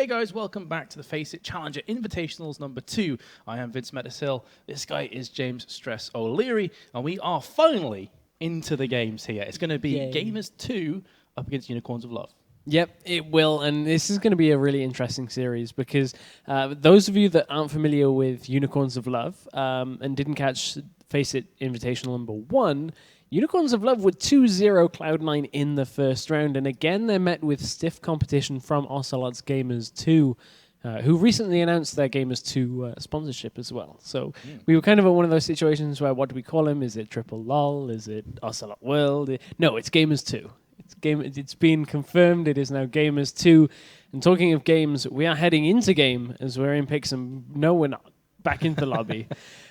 Hey guys, welcome back to the FACEIT Challenger Invitationals number 2. I am Vince Metuz. This guy is James Stress O'Leary, and we are finally into the games here. It's going to be Gamers 2 up against Unicorns of Love. Yep, it will, and this is going to be a really interesting series because those of you that aren't familiar with Unicorns of Love and didn't catch FACEIT Invitational number 1, Unicorns of Love were 2-0 Cloud9 in the first round, and again they're met with stiff competition from Ocelot's Gamers 2, who recently announced their Gamers 2 sponsorship as well. So we were kind of at one of those situations where, what do we call him? Is it Triple LOL? Is it Ocelot World? No, it's Gamers 2. It's been confirmed. It is now Gamers 2. And talking of games, we are heading into game as we're in picks, and no, we're not. Back into the lobby.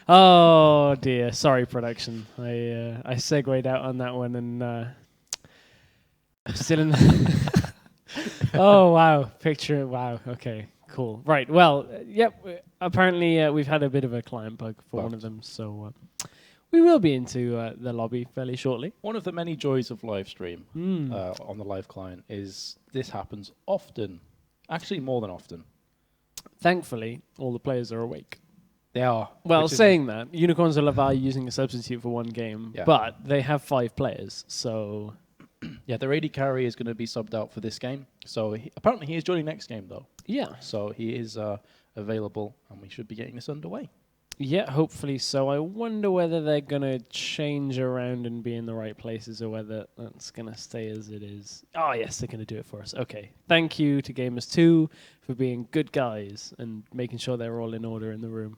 Oh dear, sorry production. I segued out on that one, and I'm still in. Oh wow, picture. Wow, okay, cool. Right, well, yep. Apparently, we've had a bit of a client bug for one of them, so we will be into the lobby fairly shortly. One of the many joys of live stream on the live client is this happens often, actually more than often. Thankfully, all the players are awake. They are. Well, saying that, Unicorns of Love are using a substitute for one game, but they have 5 players, so... Yeah, their AD carry is going to be subbed out for this game. So apparently he is joining next game, though. Yeah. So he is available, and we should be getting this underway. Yeah, hopefully so. I wonder whether they're going to change around and be in the right places, or whether that's going to stay as it is. Oh, yes, they're going to do it for us. Okay. Thank you to Gamers 2 for being good guys and making sure they're all in order in the room.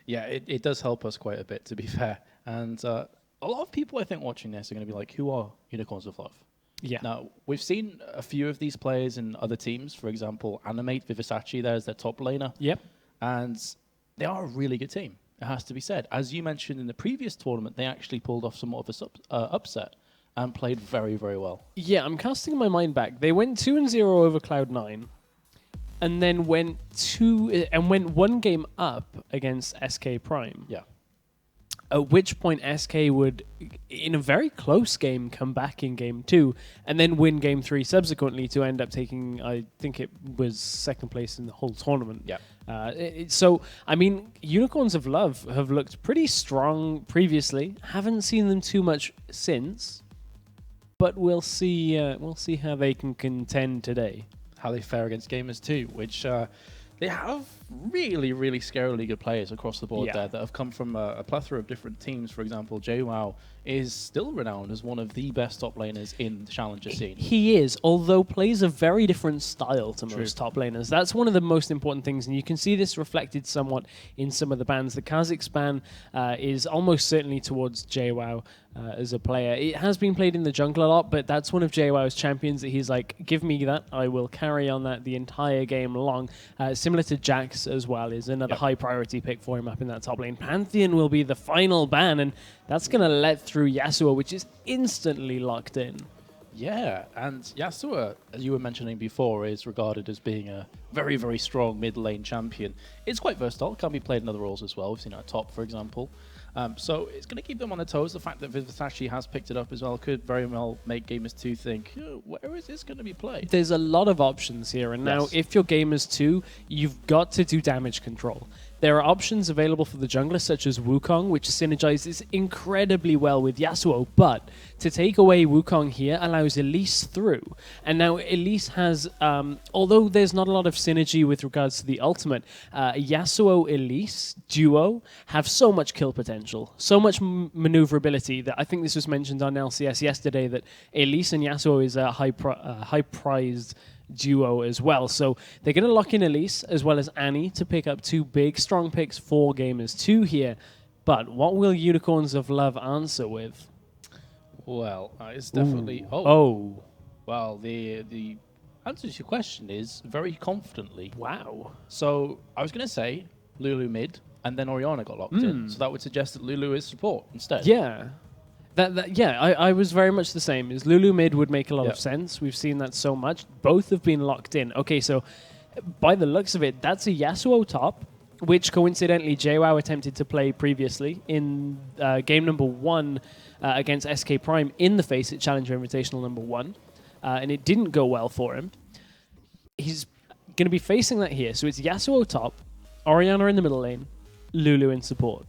Yeah, it does help us quite a bit, to be fair. And a lot of people, I think, watching this are going to be like, who are Unicorns of Love? Yeah. Now, we've seen a few of these players in other teams. For example, Animate, Vivisachi, there's their top laner. Yep. And they are a really good team, it has to be said. As you mentioned in the previous tournament, they actually pulled off somewhat of a upset and played very, very well. Yeah, I'm casting my mind back. They went 2-0 over Cloud9. And then went one game up against SK Prime. Yeah. At which point SK would, in a very close game, come back in game 2 and then win game 3 subsequently to end up taking, I think it was second place in the whole tournament. Yeah. So, I mean, Unicorns of Love have looked pretty strong previously. Haven't seen them too much since, but we'll see how they can contend today. How they fare against Gamers 2, which they have really, really scarily good players across the board there that have come from a plethora of different teams. For example, JWoww is still renowned as one of the best top laners in the Challenger scene. He is, although plays a very different style to most top laners. That's one of the most important things, and you can see this reflected somewhat in some of the bans. The Kazakhstan is almost certainly towards JWoww as a player. It has been played in the jungle a lot, but that's one of JWoww's champions that he's like, give me that, I will carry on that the entire game long. Similar to Jax as well, is another high priority pick for him up in that top lane. Pantheon will be the final ban, and that's going to let through Yasuo, which is instantly locked in. Yeah, and Yasuo, as you were mentioning before, is regarded as being a very, very strong mid lane champion. It's quite versatile, can be played in other roles as well. We've seen it at top, for example. So it's going to keep them on their toes. The fact that Vivisachi has picked it up as well could very well make Gamers 2 think, where is this going to be played? There's a lot of options here, and now if you're Gamers 2, you've got to do damage control. There are options available for the jungler, such as Wukong, which synergizes incredibly well with Yasuo, but to take away Wukong here allows Elise through. And now Elise has, although there's not a lot of synergy with regards to the ultimate, Yasuo-Elise duo have so much kill potential, so much maneuverability that I think this was mentioned on LCS yesterday, that Elise and Yasuo is a high-prized duo as well. So they're going to lock in Elise as well as Annie to pick up 2 big, strong picks for Gamers 2 here. But what will Unicorns of Love answer with? Well, it's definitely... Well, the answer to your question is very confidently. Wow. So I was going to say Lulu mid, and then Orianna got locked in. So that would suggest that Lulu is support instead. Yeah. I was very much the same. Is Lulu mid would make a lot of sense. We've seen that so much. Both have been locked in. Okay, so by the looks of it, that's a Yasuo top, which coincidentally JWoww attempted to play previously in game number 1 against SK Prime in the FACEIT Challenger Invitational number 1, and it didn't go well for him. He's going to be facing that here. So it's Yasuo top, Orianna in the middle lane, Lulu in support.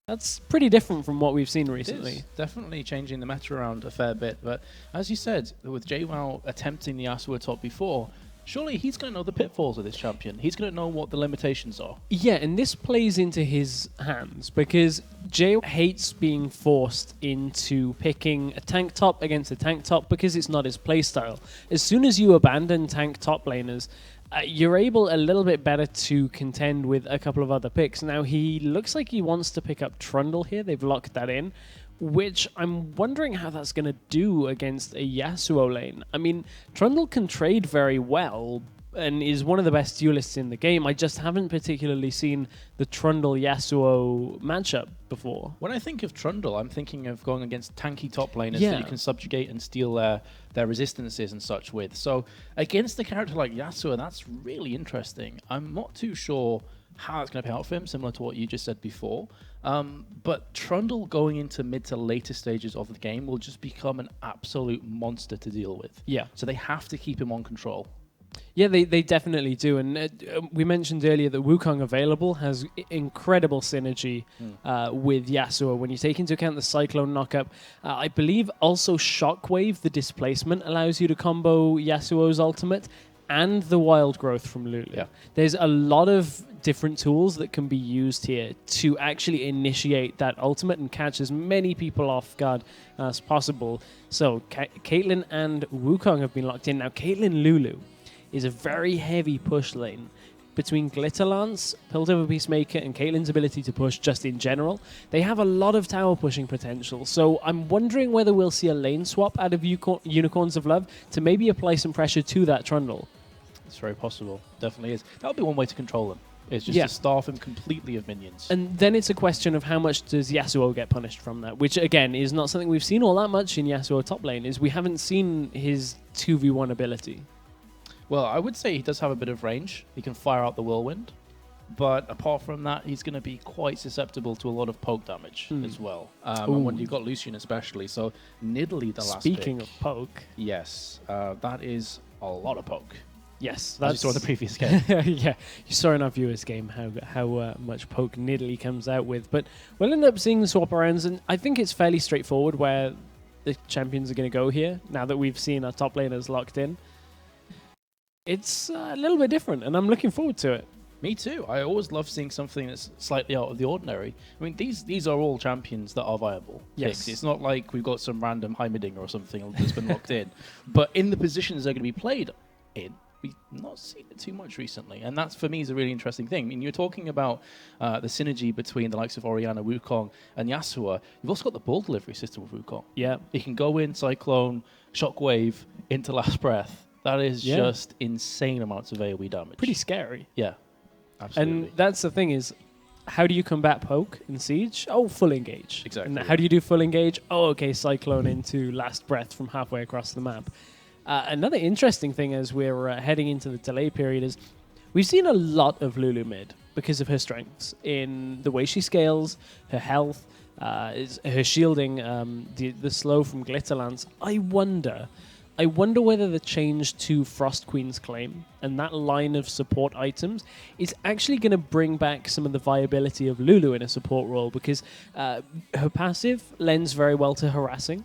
That's pretty different from what we've seen recently. It is definitely changing the meta around a fair bit. But as you said, with JWoww attempting the Yasuo top before, surely he's going to know the pitfalls of this champion. He's going to know what the limitations are. Yeah, and this plays into his hands because Jay hates being forced into picking a tank top against a tank top because it's not his playstyle. As soon as you abandon tank top laners, you're able a little bit better to contend with a couple of other picks. Now, he looks like he wants to pick up Trundle here. They've locked that in, which I'm wondering how that's going to do against a Yasuo lane. I mean, Trundle can trade very well and is one of the best duelists in the game. I just haven't particularly seen the Trundle-Yasuo matchup before. When I think of Trundle, I'm thinking of going against tanky top laners that you can subjugate and steal their resistances and such with. So against a character like Yasuo, that's really interesting. I'm not too sure how it's going to pay out for him, similar to what you just said before. But Trundle going into mid to later stages of the game will just become an absolute monster to deal with. Yeah. So they have to keep him on control. Yeah, they definitely do. And we mentioned earlier that Wukong available has incredible synergy with Yasuo. When you take into account the Cyclone knockup, I believe also Shockwave, the displacement, allows you to combo Yasuo's ultimate and the wild growth from Lulu. Yeah. There's a lot of different tools that can be used here to actually initiate that ultimate and catch as many people off guard as possible. So Caitlyn and Wukong have been locked in. Now, Caitlyn Lulu is a very heavy push lane. Between Glitterlance, Piltover Peacemaker, and Caitlyn's ability to push just in general, they have a lot of tower pushing potential. So I'm wondering whether we'll see a lane swap out of Unicorns of Love to maybe apply some pressure to that Trundle. It's very possible. Definitely is. That would be one way to control him. It's just to starve him completely of minions. And then it's a question of how much does Yasuo get punished from that, which again is not something we've seen all that much in Yasuo top lane, is we haven't seen his 2v1 ability. Well, I would say he does have a bit of range. He can fire out the whirlwind. But apart from that, he's going to be quite susceptible to a lot of poke damage as well. And when you've got Lucian especially. So Nidalee, the last Speaking pick. of poke. Yes, that is a lot of poke. Yes, that's... As you saw in the previous game. Yeah, you saw in our viewers game how much poke Nidalee comes out with. But we'll end up seeing the swap arounds, and I think it's fairly straightforward where the champions are going to go here, now that we've seen our top laners locked in. It's a little bit different, and I'm looking forward to it. Me too. I always love seeing something that's slightly out of the ordinary. I mean, these are all champions that are viable. Yes. It's not like we've got some random Heimerdinger or something that's been locked in. But in the positions they're going to be played in, we've not seen it too much recently. And that's, for me, is a really interesting thing. I mean, you're talking about the synergy between the likes of Orianna, Wukong, and Yasuo. You've also got the ball delivery system with Wukong. Yeah. You can go in, Cyclone, Shockwave, into Last Breath. That is just insane amounts of AoE damage. Pretty scary. Yeah, absolutely. And that's the thing is, how do you combat poke in Siege? Oh, full engage. Exactly. And how do you do full engage? Oh, okay, Cyclone into Last Breath from halfway across the map. Another interesting thing as we're heading into the delay period is we've seen a lot of Lulu mid because of her strengths in the way she scales, her health, her shielding, the slow from Glitterlance. I wonder whether the change to Frost Queen's claim and that line of support items is actually going to bring back some of the viability of Lulu in a support role, because her passive lends very well to harassing,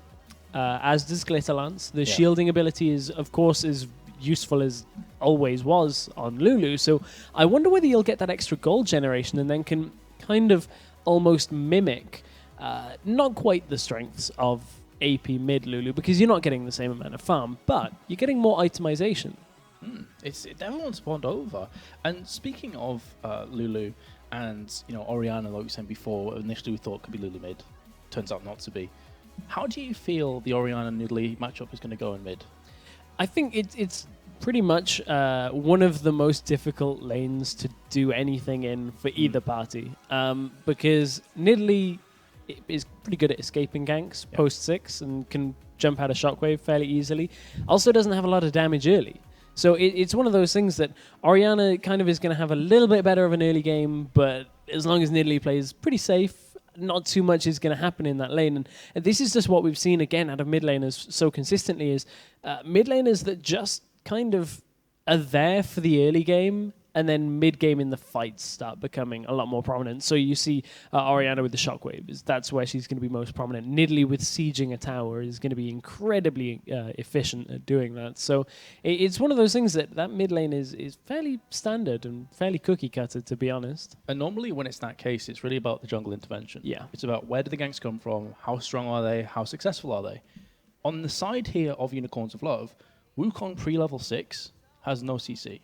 as does Glitterlance. The shielding ability is, of course, as useful as always was on Lulu. So I wonder whether you'll get that extra gold generation and then can kind of almost mimic, not quite the strengths of AP mid Lulu, because you're not getting the same amount of farm, but you're getting more itemization. Everyone's spawned over. And speaking of Lulu and Orianna, like we said before, initially we thought could be Lulu mid, turns out not to be. How do you feel the Orianna Nidalee matchup is going to go in mid? I think it's pretty much one of the most difficult lanes to do anything in for either party, because Nidalee is pretty good at escaping ganks post 6 and can jump out of Shockwave fairly easily. Also doesn't have a lot of damage early. So it's one of those things that Orianna kind of is going to have a little bit better of an early game, but as long as Nidalee plays pretty safe, not too much is going to happen in that lane. And this is just what we've seen again out of mid laners so consistently, is mid laners that just kind of are there for the early game, and then mid-game in the fights start becoming a lot more prominent. So you see Oriana with the Shockwave. That's where she's going to be most prominent. Nidalee with sieging a tower is going to be incredibly efficient at doing that. So it's one of those things that mid lane is fairly standard and fairly cookie-cutter, to be honest. And normally when it's that case, it's really about the jungle intervention. Yeah. It's about where do the ganks come from, how strong are they, how successful are they. On the side here of Unicorns of Love, Wukong pre-level 6 has no CC.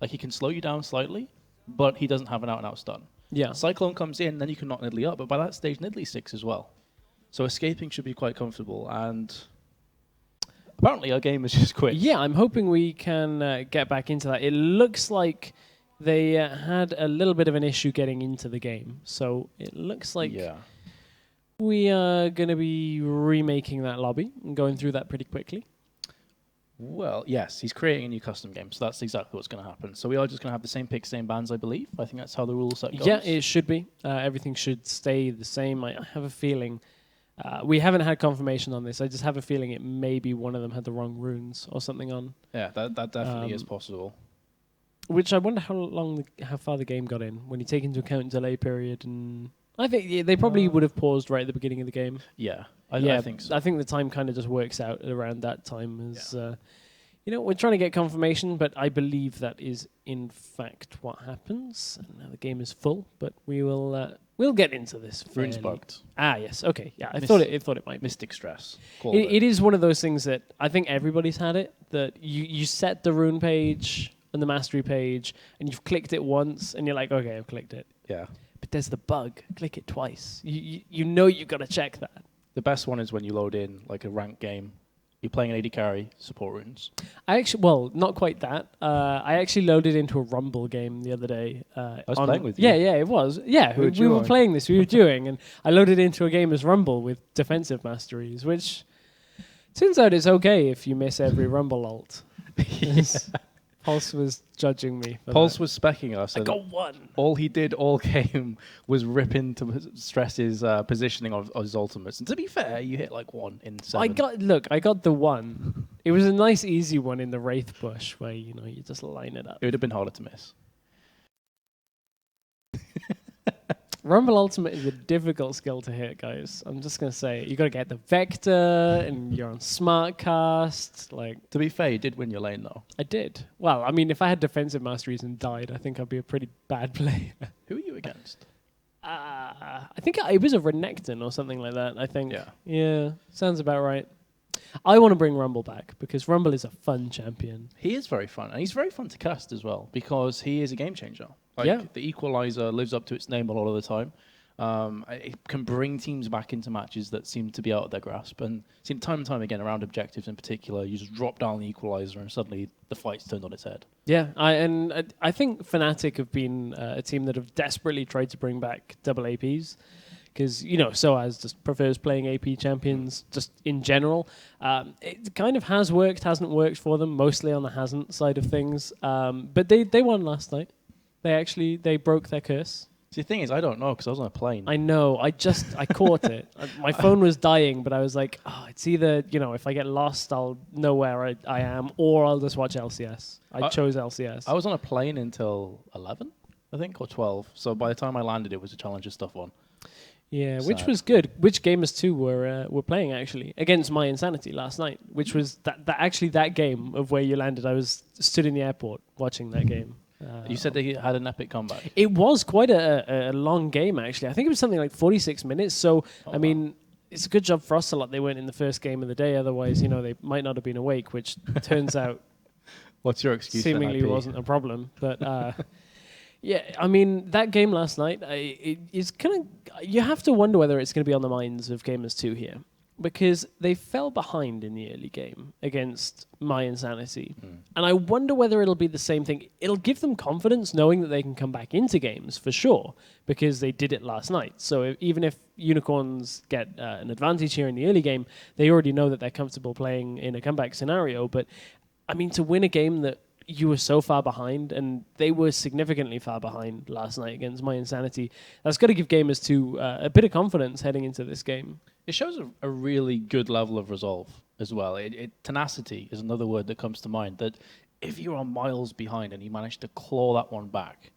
Like, he can slow you down slightly, but he doesn't have an out-and-out stun. Yeah. Cyclone comes in, then you can knock Nidalee up, but by that stage, Nidalee's 6 as well. So escaping should be quite comfortable, and apparently our game is just quick. Yeah, I'm hoping we can get back into that. It looks like they had a little bit of an issue getting into the game, so it looks like we are going to be remaking that lobby and going through that pretty quickly. Well, yes, he's creating a new custom game, so that's exactly what's going to happen. So we are just going to have the same picks, same bans, I believe. I think that's how the rule set goes. Yeah, it should be. Everything should stay the same. I have a feeling... we haven't had confirmation on this. I just have a feeling it may be one of them had the wrong runes or something on. Yeah, that definitely is possible. Which I wonder how far the game got in when you take into account delay period, and I think they probably would have paused right at the beginning of the game. Yeah, I think so. I think the time kind of just works out around that time. As we're trying to get confirmation, but I believe that is in fact what happens. And now the game is full, but we'll get into this. Runes bugged. Ah, yes. Okay. Yeah, I thought it might be. Mystic stress. It is one of those things that I think everybody's had it. That you set the rune page and the mastery page, and you've clicked it once, and you're like, okay, I've clicked it. Yeah. But there's the bug. Click it twice. You know you've got to check that. The best one is when you load in like a ranked game. You're playing an AD carry, support runes. Not quite that. I actually loaded into a Rumble game the other day. I was playing with you. Yeah, it was. Yeah, we were playing this. We were doing, and I loaded into a game as Rumble with defensive masteries, which turns out it's okay if you miss every Rumble ult. Pulse was judging me. Pulse was specking us. I got one. All he did all game was rip into Stress's positioning of his ultimates. And to be fair, you hit like 1 in 7. I got the one. It was a nice, easy one in the Wraith Bush where, you just line it up. It would have been harder to miss. Rumble Ultimate is a difficult skill to hit, guys. I'm just going to say, you got to get the Vector, and you're on Smart Cast. To be fair, you did win your lane, though. I did. Well, I mean, if I had defensive masteries and died, I think I'd be a pretty bad player. Who are you against? I think it was a Renekton or something like that, I think. Yeah, sounds about right. I want to bring Rumble back, because Rumble is a fun champion. He is very fun, and he's very fun to cast as well, because he is a game changer. The Equalizer lives up to its name a lot of the time. It can bring teams back into matches that seem to be out of their grasp. And seem time and time again around objectives in particular, you just drop down the Equalizer and suddenly the fight's turned on its head. Yeah, I think Fnatic have been a team that have desperately tried to bring back double APs. Because, SOAS just prefers playing AP champions just in general. It kind of has worked, hasn't worked for them, mostly on the hasn't side of things. But they won last night. They broke their curse. See, the thing is, I don't know, because I was on a plane. I know. I caught it. My phone was dying, but I was like, it's either, if I get lost, I'll know where I am, or I'll just watch LCS. I chose LCS. I was on a plane until 11, I think, or 12. So by the time I landed, it was a Challenger stuff one. Yeah, which was good. Which Gamers 2 were playing, actually, against My Insanity last night, which was that game of where you landed. I was stood in the airport watching that game. You said they had an epic comeback. It was quite a long game, actually. I think it was something like 46 minutes. So, it's a good job for Ocelot they weren't in the first game of the day. Otherwise, they might not have been awake, which turns out What's your excuse? Seemingly wasn't a problem. But, that game last night, is kind of... You have to wonder whether it's going to be on the minds of Gamers 2 here. Because they fell behind in the early game against My Insanity. And I wonder whether it'll be the same thing. It'll give them confidence knowing that they can come back into games, for sure, because they did it last night. So even if Unicorns get an advantage here in the early game, they already know that they're comfortable playing in a comeback scenario. But, to win a game that you were so far behind, and they were significantly far behind last night against My Insanity, that's got to give Gamers 2 a bit of confidence heading into this game. It shows a really good level of resolve as well. Tenacity is another word that comes to mind. That if you're on miles behind and you manage to claw that one back,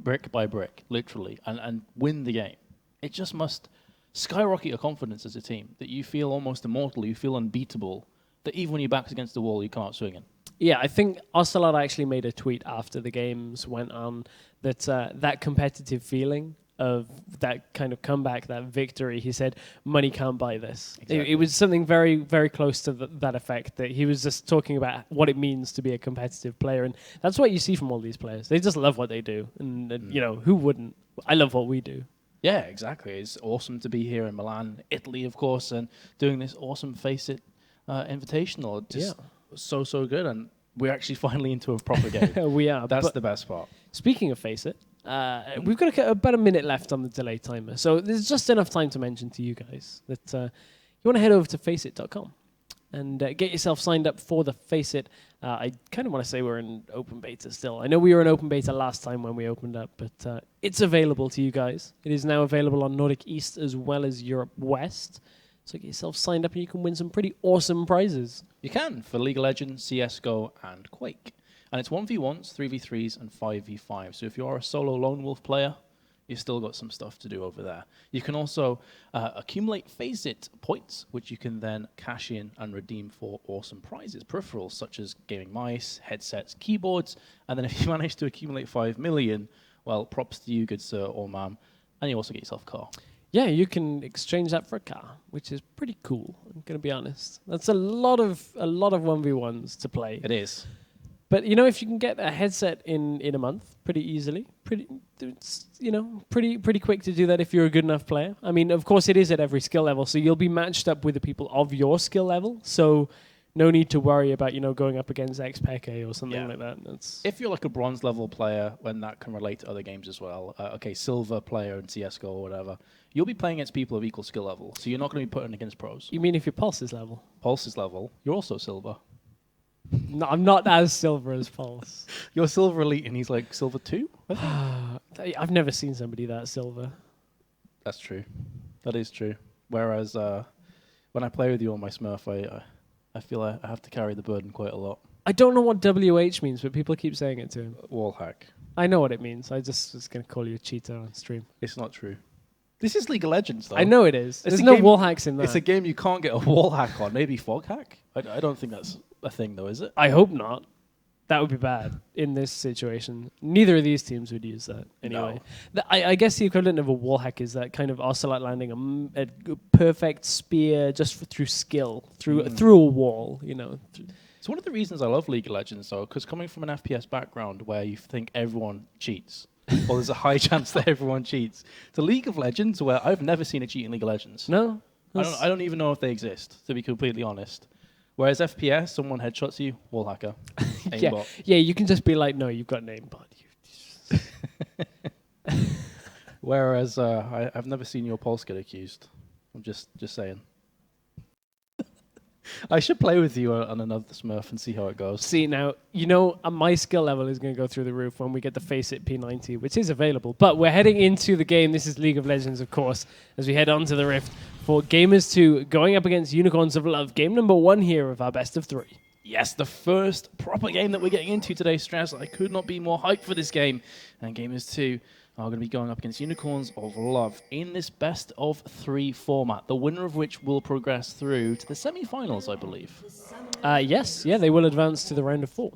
brick by brick, literally, and win the game, it just must skyrocket your confidence as a team, that you feel almost immortal, you feel unbeatable, that even when your back's against the wall, you come out swinging. Yeah, I think Ocelot actually made a tweet after the games went on that that competitive feeling of that kind of comeback, that victory, he said, money can't buy this. Exactly. It was something very, very close to that effect, that he was just talking about what it means to be a competitive player. And that's what you see from all these players. They just love what they do. And, you know, who wouldn't? I love what we do. Yeah, exactly. It's awesome to be here in Milan, Italy, of course, and doing this awesome FACEIT Invitational. Just so good. And we're actually finally into a proper game. We are. That's the best part. Speaking of FACEIT, we've got about a minute left on the delay timer. So there's just enough time to mention to you guys that you want to head over to faceit.com and get yourself signed up for the FACEIT. I kind of want to say we're in open beta still. I know we were in open beta last time when we opened up, but it's available to you guys. It is now available on Nordic East as well as Europe West. So get yourself signed up and you can win some pretty awesome prizes. You can, for League of Legends, CSGO, and Quake. And it's 1v1s, 3v3s, and 5v5. So if you are a solo lone wolf player, you've still got some stuff to do over there. You can also accumulate FACEIT points, which you can then cash in and redeem for awesome prizes. Peripherals such as gaming mice, headsets, keyboards. And then if you manage to accumulate 5 million, well, props to you, good sir or ma'am. And you also get yourself a car. Yeah, you can exchange that for a car, which is pretty cool. I'm going to be honest. That's a lot of 1v1s to play. It is. But you know, if you can get a headset in a month, pretty easily, pretty quick to do that if you're a good enough player. I mean, of course, it is at every skill level, so you'll be matched up with the people of your skill level. So no need to worry about going up against XPeke or something like that. That's if you're like a bronze level player, when that can relate to other games as well. Silver player in CS:GO or whatever, you'll be playing against people of equal skill level, so you're not going to be putting against pros. You mean if your pulse is level? Pulse is level. You're also silver. No, I'm not as silver as Pulse. You're silver elite, and he's like silver 2. I've never seen somebody that silver. That's true. That is true. Whereas when I play with you on my Smurf, I feel I have to carry the burden quite a lot. I don't know what WH means, but people keep saying it to him. Wall hack. I know what it means. I just was going to call you a cheater on stream. It's not true. This is League of Legends, though. I know it is. It's There's no wall hacks in that. It's a game you can't get a wall hack on. Maybe fog hack? I don't think that's a thing, though, is it? I hope not. That would be bad in this situation. Neither of these teams would use that anyway. No. I guess the equivalent of a wall hack is that kind of Ocelot landing a perfect spear just through skill, through a wall, It's one of the reasons I love League of Legends, though, because coming from an FPS background where you think everyone cheats, or there's a high chance that everyone cheats, to League of Legends where I've never seen a cheat in League of Legends. No. I don't even know if they exist, to be completely honest. Whereas FPS, someone headshots you, wall hacker, aimbot. Yeah, you can just be like, no, you've got an aimbot. Whereas I've never seen your pulse get accused. I'm just saying. I should play with you on another Smurf and see how it goes. See, now, my skill level is going to go through the roof when we get the FACEIT P90, which is available. But we're heading into the game. This is League of Legends, of course, as we head on to the Rift for Gamers 2 going up against Unicorns of Love. Game number 1 here of our best of 3. Yes, the first proper game that we're getting into today, Stress. I could not be more hyped for this game. And Gamers 2 are going to be going up against Unicorns of Love in this best of 3 format, the winner of which will progress through to the semi-finals, I believe. Yes, they will advance to the round of 4.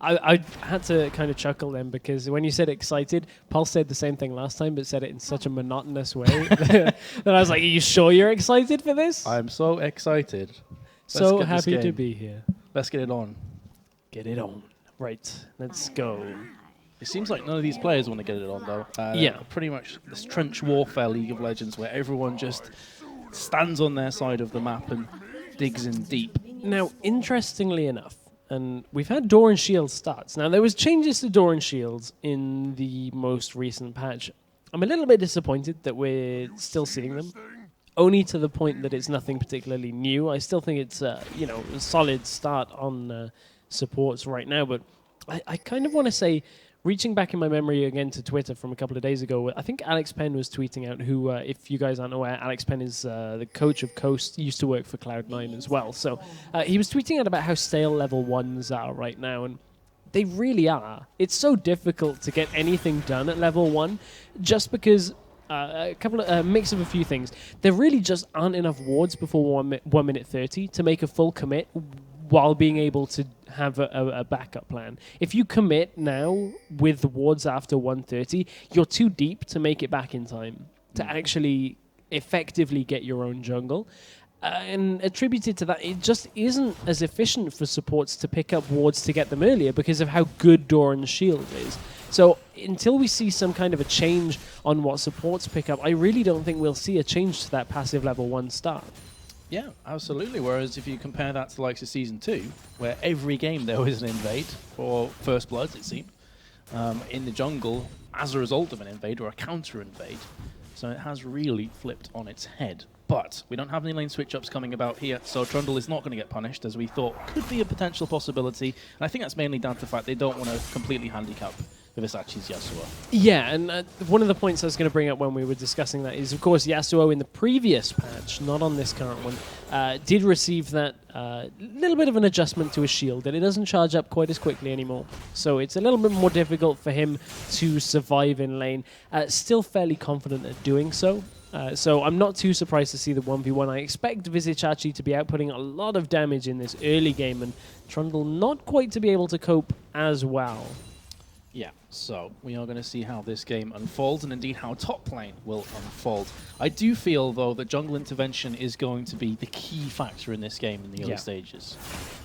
I had to kind of chuckle then because when you said excited, Paul said the same thing last time but said it in such a monotonous way that I was like, are you sure you're excited for this? I'm so excited. So happy to be here. Let's get it on. Get it on. Right, let's go. It seems like none of these players want to get it on, though. Pretty much this trench warfare League of Legends where everyone just stands on their side of the map and digs in deep. Now, interestingly enough, and we've had Door and Shield starts. Now, there was changes to Door and Shields in the most recent patch. I'm a little bit disappointed that we're still seeing them, only to the point that it's nothing particularly new. I still think it's a solid start on supports right now, but I kind of want to say reaching back in my memory again to Twitter from a couple of days ago, I think Alex Penn was tweeting out, who, if you guys aren't aware, Alex Penn is the coach of Coast, used to work for Cloud9 as well. So he was tweeting out about how stale level 1s are right now, and they really are. It's so difficult to get anything done at level 1 just because a mix of a few things. There really just aren't enough wards before 1 minute 30 to make a full commit while being able to have a backup plan. If you commit now with the wards after 1:30, you're too deep to make it back in time to actually effectively get your own jungle. And attributed to that, it just isn't as efficient for supports to pick up wards to get them earlier because of how good Doran's shield is. So until we see some kind of a change on what supports pick up, I really don't think we'll see a change to that passive level 1 start. Yeah, absolutely. Whereas if you compare that to the likes of Season 2, where every game there was an invade, or First Bloods it seemed, in the jungle as a result of an invade or a counter-invade. So it has really flipped on its head. But we don't have any lane switch-ups coming about here, so Trundle is not going to get punished, as we thought could be a potential possibility. And I think that's mainly down to the fact they don't want to completely handicap Vivisachi's Yasuo. Yeah, and one of the points I was going to bring up when we were discussing that is, of course, Yasuo in the previous patch, not on this current one, did receive that little bit of an adjustment to his shield, and it doesn't charge up quite as quickly anymore. So it's a little bit more difficult for him to survive in lane. Still fairly confident at doing so. So I'm not too surprised to see the 1v1. I expect Vizicsacsi to be outputting a lot of damage in this early game, and Trundle not quite to be able to cope as well. Yeah, so we are going to see how this game unfolds, and indeed how top lane will unfold. I do feel, though, that jungle intervention is going to be the key factor in this game in the early stages.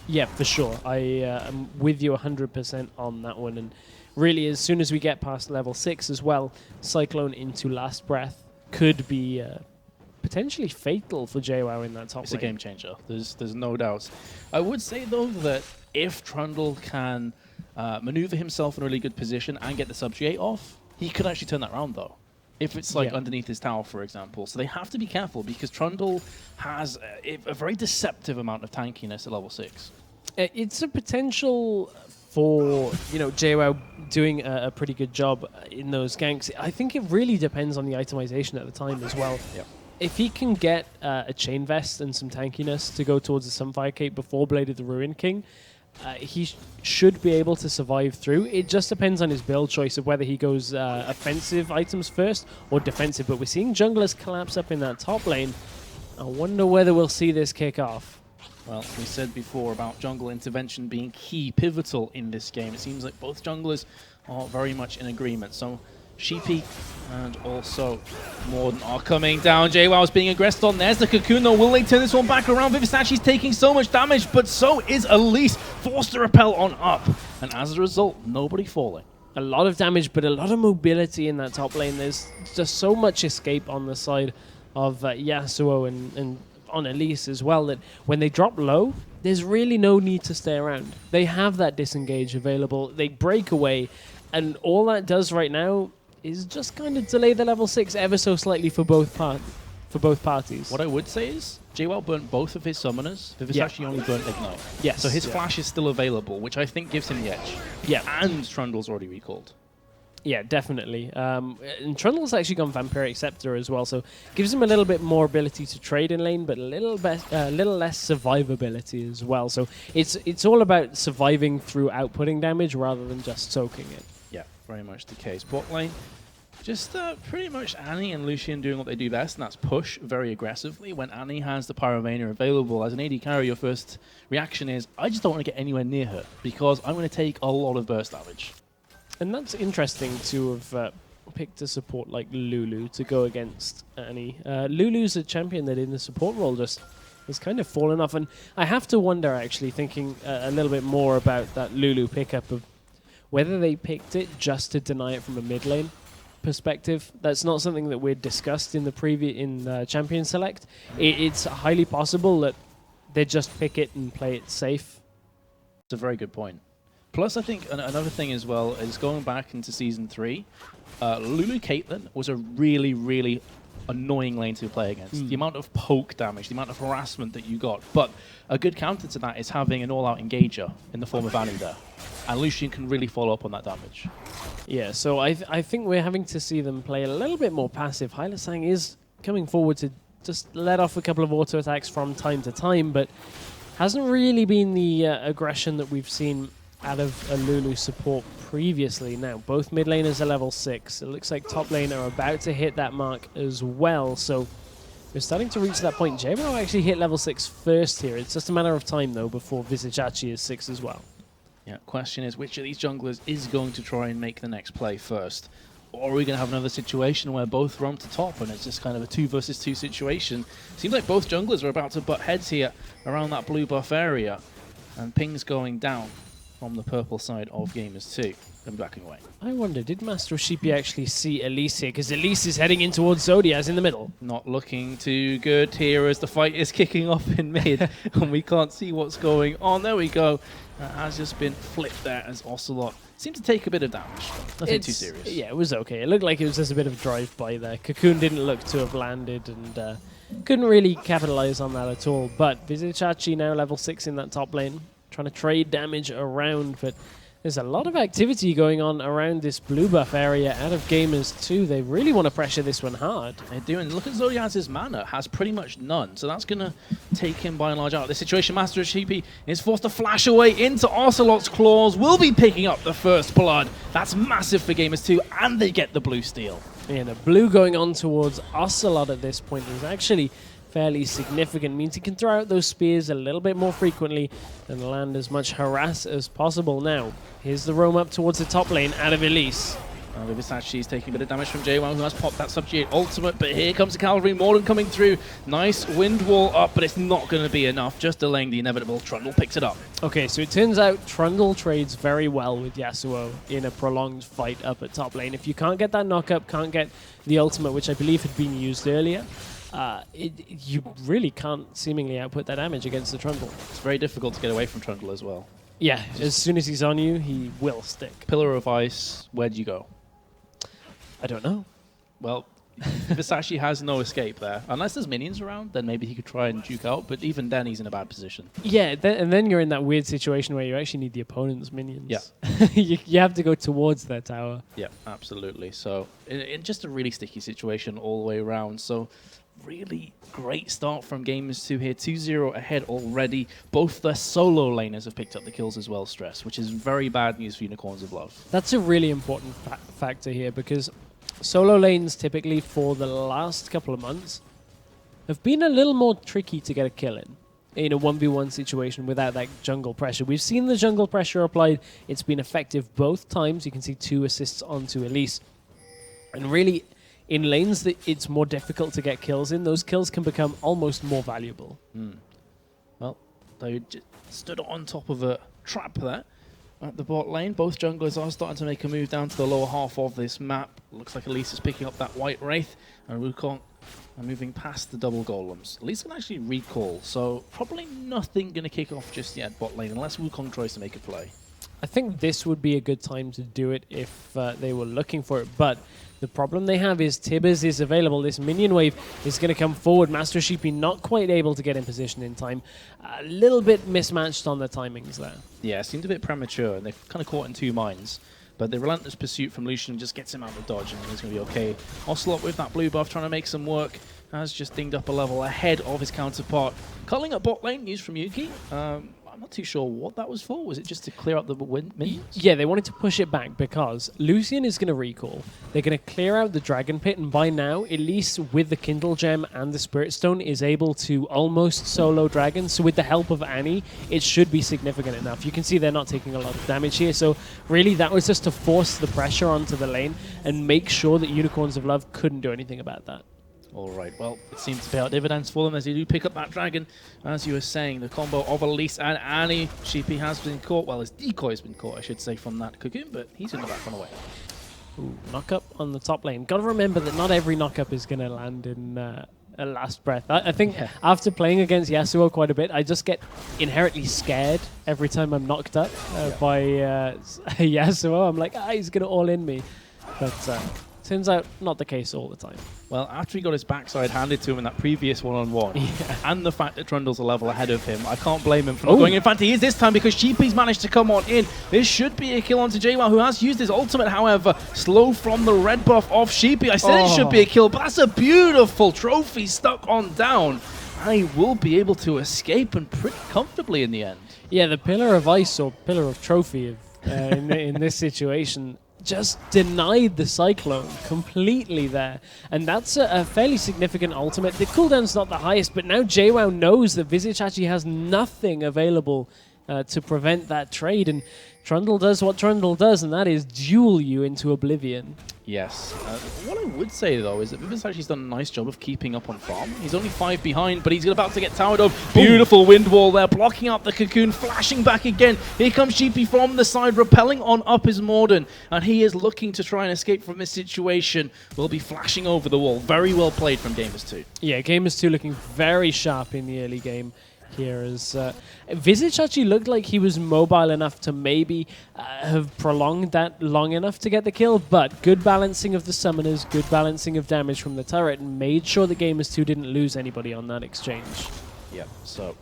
Yeah, for sure. I am with you 100% on that one, and really as soon as we get past level 6 as well, Cyclone into Last Breath could be potentially fatal for JWoww in that top lane. It's a game changer. There's no doubt. I would say, though, that if Trundle can maneuver himself in a really good position and get the subjugate off, he could actually turn that around, though. If it's like underneath his tower, for example. So they have to be careful because Trundle has a very deceptive amount of tankiness at level 6. It's a potential for, JWoww doing a pretty good job in those ganks. I think it really depends on the itemization at the time as well. Yep. If he can get a Chain Vest and some tankiness to go towards the Sunfire Cape before Blade of the Ruin King, he should be able to survive through. It just depends on his build choice of whether he goes offensive items first or defensive. But we're seeing junglers collapse up in that top lane. I wonder whether we'll see this kick off. Well, we said before about jungle intervention being key, pivotal in this game. It seems like both junglers are very much in agreement. So Sheepy and also Morden are coming down. JWoww's being aggressed on. There's the Cocoon, though. Will they turn this one back around? Vivisacci's taking so much damage, but so is Elise, forced to repel on up. And as a result, nobody falling. A lot of damage, but a lot of mobility in that top lane. There's just so much escape on the side of Yasuo and on Elise as well, that when they drop low, there's really no need to stay around. They have that disengage available. They break away, and all that does right now is just kind of delay the level 6 ever so slightly for both parties. What I would say is JWoww burnt both of his summoners. Vivisacci only burnt Ignite. Yes. So his flash is still available, which I think gives him the edge. Yeah. And Trundle's already recalled. Yeah, definitely. And Trundle's actually gone Vampiric Scepter as well, so gives him a little bit more ability to trade in lane, but a little less survivability as well. So it's all about surviving through outputting damage rather than just soaking it. Yeah, very much the case. Bot lane, just pretty much Annie and Lucian doing what they do best, and that's push very aggressively. When Annie has the Pyromania available, as an AD carry, your first reaction is, I just don't want to get anywhere near her, because I'm going to take a lot of burst damage. And that's interesting to have picked a support like Lulu to go against Annie. Lulu's a champion that in the support role just has kind of fallen off. And I have to wonder, actually, thinking a little bit more about that Lulu pickup, of whether they picked it just to deny it from a mid lane perspective. That's not something that we'd discussed in the Champion Select. It's highly possible that they just pick it and play it safe. It's a very good point. Plus, I think another thing as well is going back into Season 3, Lulu Caitlyn was a really, really annoying lane to play against. The amount of poke damage, the amount of harassment that you got. But a good counter to that is having an all-out engager in the form of Annie there. and Lucian can really follow up on that damage. Yeah, so I think we're having to see them play a little bit more passive. Hylasang is coming forward to just let off a couple of auto attacks from time to time, but hasn't really been the aggression that we've seen out of a Lulu support previously. Now, both mid laners are level 6. It looks like top lane are about to hit that mark as well, so we're starting to reach that point. J-Bro actually hit level 6 first here. It's just a matter of time, though, before Vizicachi is 6 as well. Yeah, question is, which of these junglers is going to try and make the next play first? Or are we going to have another situation where both roam to top and it's just kind of a 2 versus 2 situation? Seems like both junglers are about to butt heads here around that blue buff area. And ping's going down from the purple side of Gamers 2. Them backing away. I wonder, did Master Sheepy actually see Elise here? Because Elise is heading in towards Zodiaz in the middle. Not looking too good here as the fight is kicking off in mid. And we can't see what's going on. There we go. Has just been flipped there as Ocelot seemed to take a bit of damage. Nothing too serious. Yeah, it was okay. It looked like it was just a bit of drive-by there. Cocoon didn't look to have landed and couldn't really capitalize on that at all. But Vizicachi now level 6 in that top lane, trying to trade damage around, but there's a lot of activity going on around this blue buff area out of Gamers 2. They really want to pressure this one hard. They do, and look at Zodiaz's mana, has pretty much none, so that's going to take him by and large out of this situation. Master Sheepy is forced to flash away into Ocelot's claws, will be picking up the first blood. That's massive for Gamers 2, and they get the blue steal. Yeah, the blue going on towards Ocelot at this point is actually fairly significant. Means he can throw out those spears a little bit more frequently and land as much harass as possible. Now, here's the roam up towards the top lane out of Elise. Vizicachi is taking a bit of damage from J1, who has popped that Subjugate ultimate, but here comes the cavalry. Morden coming through. Nice wind wall up, but it's not going to be enough, just delaying the inevitable. Trundle picks it up. Okay, so it turns out Trundle trades very well with Yasuo in a prolonged fight up at top lane. If you can't get that knock-up, can't get the ultimate, which I believe had been used earlier, you really can't seemingly output that damage against the Trundle. It's very difficult to get away from Trundle as well. Yeah, as soon as he's on you, he will stick. Pillar of Ice, where'd you go? I don't know. Well, Vizicachi has no escape there. Unless there's minions around, then maybe he could try and juke out, but even then he's in a bad position. Yeah, and then you're in that weird situation where you actually need the opponent's minions. Yeah. you have to go towards their tower. Yeah, absolutely. So, in just a really sticky situation all the way around. So, really great start from Gamers 2 here. 2-0 ahead already. Both the solo laners have picked up the kills as well, Stress, which is very bad news for Unicorns of Love. That's a really important factor here, because solo lanes typically for the last couple of months have been a little more tricky to get a kill in a 1v1 situation without that jungle pressure. We've seen the jungle pressure applied. It's been effective both times. You can see 2 assists onto Elise. And really, in lanes that it's more difficult to get kills in, those kills can become almost more valuable. Well, they stood on top of a trap there at the bot lane. Both junglers are starting to make a move down to the lower half of this map. Looks like Elise is picking up that White Wraith, and Wukong are moving past the double golems. Elise can actually recall, so probably nothing going to kick off just yet bot lane, unless Wukong tries to make a play. I think this would be a good time to do it if they were looking for it, but the problem they have is Tibbers is available. This minion wave is going to come forward. Master Sheepy not quite able to get in position in time. A little bit mismatched on the timings there. Yeah, it seemed a bit premature, and they've kind of caught in 2 minds. But the relentless pursuit from Lucian just gets him out of dodge, and he's going to be okay. Ocelot with that blue buff trying to make some work. Has just dinged up a level ahead of his counterpart. Culling at bot lane, news from Yuki. I'm not too sure what that was for. Was it just to clear out the minions? Yeah, they wanted to push it back because Lucian is going to recall. They're going to clear out the Dragon Pit, and by now, Elise with the Kindle Gem and the Spirit Stone is able to almost solo dragons. So with the help of Annie, it should be significant enough. You can see they're not taking a lot of damage here. So really, that was just to force the pressure onto the lane and make sure that Unicorns of Love couldn't do anything about that. All right, well, it seems to pay out dividends for them as they do pick up that dragon. As you were saying, the combo of Elise and Annie. Sheepy has been caught. Well, his decoy has been caught, I should say, from that cocoon, but he's in the back run away. Ooh, knock-up on the top lane. Got to remember that not every knock-up is going to land in a last breath. I think after playing against Yasuo quite a bit, I just get inherently scared every time I'm knocked up by Yasuo. I'm like, he's going to all-in me. But Turns out, not the case all the time. Well, after he got his backside handed to him in that previous one-on-one, and the fact that Trundle's a level ahead of him, I can't blame him for not going. In fact, he is this time because Sheepy's managed to come on in. This should be a kill onto JWoww, who has used his ultimate, however. Slow from the red buff off Sheepy. I said it should be a kill, but that's a beautiful trophy stuck on down. I will be able to escape and pretty comfortably in the end. Yeah, the Pillar of Ice or Pillar of Trophy in this situation just denied the Cyclone completely there. And that's a fairly significant ultimate. The cooldown's not the highest, but now JWoww knows that Visage actually has nothing available to prevent that trade. And Trundle does what Trundle does, and that is duel you into oblivion. Yes. What I would say, though, is that Vivis actually done a nice job of keeping up on farm. He's only 5 behind, but he's about to get towered up. Beautiful wind wall there, blocking out the cocoon, flashing back again. Here comes Sheepy from the side, repelling on up his Morden, and he is looking to try and escape from this situation. Will be flashing over the wall. Very well played from Gamers2. Yeah, Gamers2 looking very sharp in the early game here, as Visage actually looked like he was mobile enough to maybe have prolonged that long enough to get the kill, but good balancing of the summoners, good balancing of damage from the turret, and made sure the Gamers2 didn't lose anybody on that exchange. Yep, so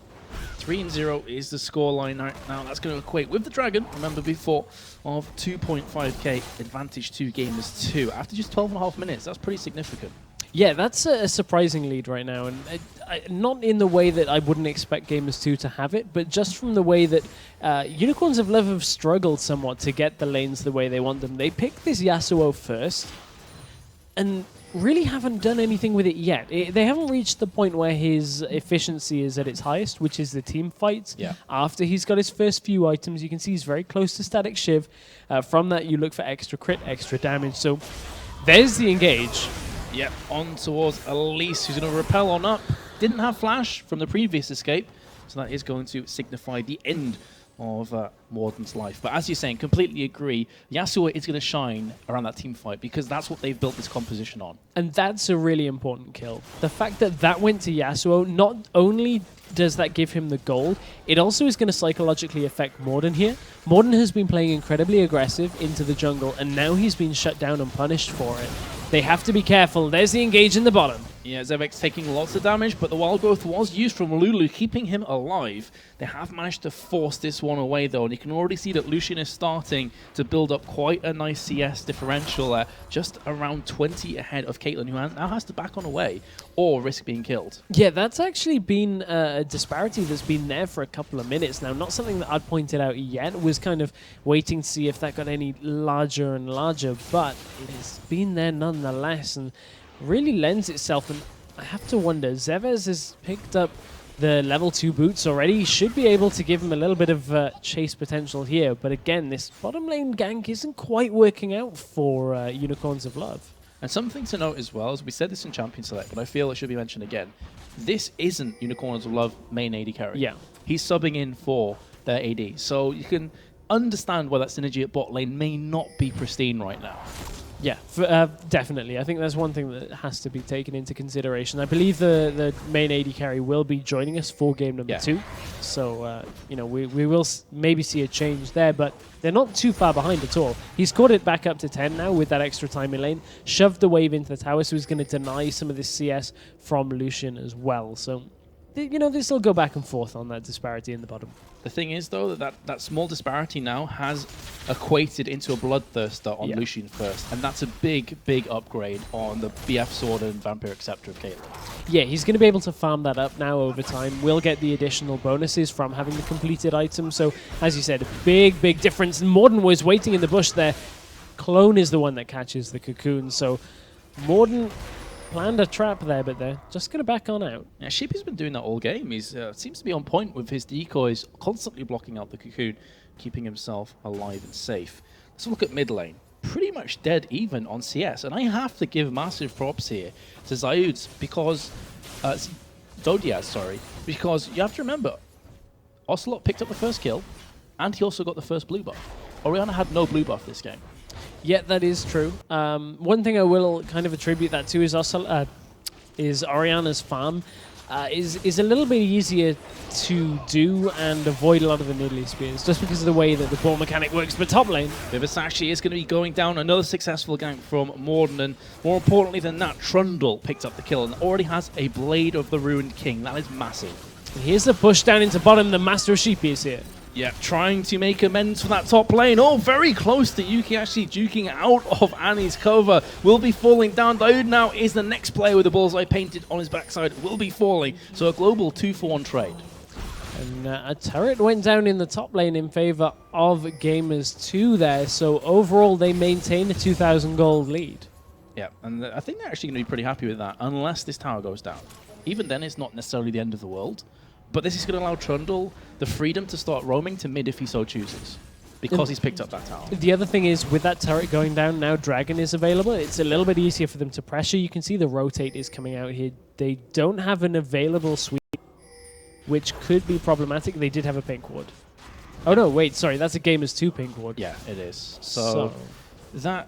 3-0 is the scoreline now. That's going to equate with the Dragon, remember before, of 2.5k advantage to Gamers2 after just 12.5 minutes. That's pretty significant. Yeah, that's a surprising lead right now, and not in the way that I wouldn't expect Gamers2 to have it, but just from the way that Unicorns of Love have struggled somewhat to get the lanes the way they want them. They picked this Yasuo first, and really haven't done anything with it yet. They haven't reached the point where his efficiency is at its highest, which is the team fights. Yeah. After he's got his first few items, you can see he's very close to Static Shiv. From that, you look for extra crit, extra damage. So there's the engage. Yep, on towards Elise, who's going to repel on up. Didn't have flash from the previous escape, so that is going to signify the end of Morden's life. But as you're saying, completely agree, Yasuo is going to shine around that team fight because that's what they've built this composition on. And that's a really important kill. The fact that that went to Yasuo, not only does that give him the gold, it also is going to psychologically affect Morden here. Morden has been playing incredibly aggressive into the jungle, and now he's been shut down and punished for it. They have to be careful. There's the engage in the bottom. Yeah, Zevek's taking lots of damage, but the Wild Growth was used from Lulu, keeping him alive. They have managed to force this one away, though, and you can already see that Lucian is starting to build up quite a nice CS differential there, just around 20 ahead of Caitlyn, who now has to back on away or risk being killed. Yeah, that's actually been a disparity that's been there for a couple of minutes now. Not something that I'd pointed out yet. Was kind of waiting to see if that got any larger and larger, but it has been there nonetheless, and really lends itself. And I have to wonder, Zevez has picked up the level 2 boots already. He should be able to give him a little bit of chase potential here, but again, this bottom lane gank isn't quite working out for Unicorns of Love. And something to note as well, as we said this in Champion Select, but I feel it should be mentioned again, this isn't Unicorns of Love main AD carry. Yeah. He's subbing in for their AD, so you can understand why that synergy at bot lane may not be pristine right now. Yeah, definitely. I think that's one thing that has to be taken into consideration. I believe the main AD carry will be joining us for game number 2. So, you know, we will maybe see a change there, but they're not too far behind at all. He's caught it back up to 10 now with that extra time in lane, shoved the wave into the tower, so he's going to deny some of this CS from Lucian as well. So, you know, this will go back and forth on that disparity in the bottom. The thing is, though, that small disparity now has equated into a Bloodthirster on Lucian first, and that's a big, big upgrade on the BF Sword and Vampiric Scepter of Caitlyn. Yeah, he's going to be able to farm that up now over time. We'll get the additional bonuses from having the completed item. So, as you said, a big, big difference. And Morden was waiting in the bush there. Clone is the one that catches the cocoon. So, Morden planned a trap there, but they're just going to back on out. Yeah, Sheepy's been doing that all game. He seems to be on point with his decoys, constantly blocking out the cocoon, keeping himself alive and safe. Let's look at mid lane. Pretty much dead even on CS, and I have to give massive props here to Zayud's because Dodiaz, sorry, because you have to remember, Ocelot picked up the first kill, and he also got the first blue buff. Orianna had no blue buff this game. Yeah, that is true. One thing I will kind of attribute that to is Orianna's farm. is a little bit easier to do and avoid a lot of the Nidalee spears, just because of the way that the ball mechanic works. But top lane, Vivasachi is going to be going down. Another successful gank from Morden, and more importantly than that, Trundle picked up the kill and already has a Blade of the Ruined King. That is massive. Here's the push down into bottom. The Master of Sheepy is here. Yeah, trying to make amends for that top lane. Oh, very close to Yuki actually duking out of Annie's cover. Will be falling down. Daoud now is the next player with the bullseye painted on his backside. Will be falling. So a global 2-for-1 trade. And a turret went down in the top lane in favor of Gamers 2 there. So overall, they maintain a 2,000 gold lead. Yeah, and I think they're actually going to be pretty happy with that, unless this tower goes down. Even then, it's not necessarily the end of the world. But this is going to allow Trundle the freedom to start roaming to mid if he so chooses, because he's picked up that tower. The other thing is, with that turret going down, now Dragon is available. It's a little bit easier for them to pressure. You can see the rotate is coming out here. They don't have an available sweep, which could be problematic. They did have a pink ward. Oh no, wait, sorry, that's a Gamers 2 pink ward. Yeah, it is. So that